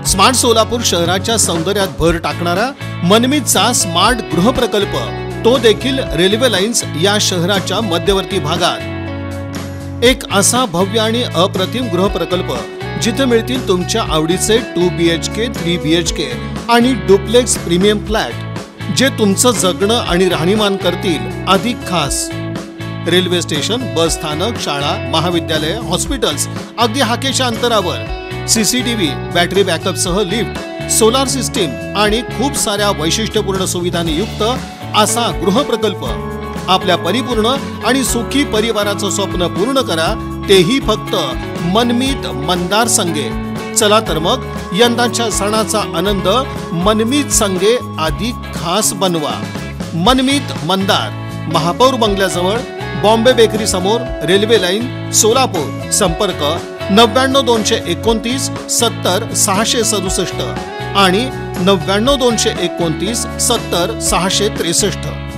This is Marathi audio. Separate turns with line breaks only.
स्मार्ट सोलापूर शहराच्या सौंदर्यात भर टाकणारा मनमीतचा स्मार्ट गृह प्रकल्प, तो देखील रेल्वे लाईन्स या शहराच्या मध्यवर्ती भागात। एक असा भव्य आणि अप्रतिम गृह प्रकल्प जिथे मिळतील तुमच्या आवडीचे 2 BHK, 3 BHK आणि डुप्लेक्स प्रीमियम फ्लॅट, जे तुमचं जगणं आणि राहणीमान करतील अधिक खास। रेल्वे स्टेशन, बस स्थानक, शाळा, महाविद्यालय, हॉस्पिटल्स अगदी हाकेच्या अंतरावर। CCTV, बॅटरी बॅकअप सह लिफ्ट, सोलार सिस्टीम आणि खूप साऱ्या वैशिष्ट्यपूर्ण सुविधांनी युक्त असा गृह प्रकल्प आपल्या परिपूर्ण आणि सुखी परिवाराचं स्वप्न पूर्ण करा, तेही फक्त मनमीत मंदार संगे। चला तर मग यंदाच्या सणाचा आनंद मनमीत संगे अधिक खास बनवा। मनमीत मंदार, महापौर बंगल्याजवळ, बॉम्बे बेकरी समोर, रेल्वे लाईन, सोलापूर। संपर्क 99 229 70 667 आणि 99 229 70 663।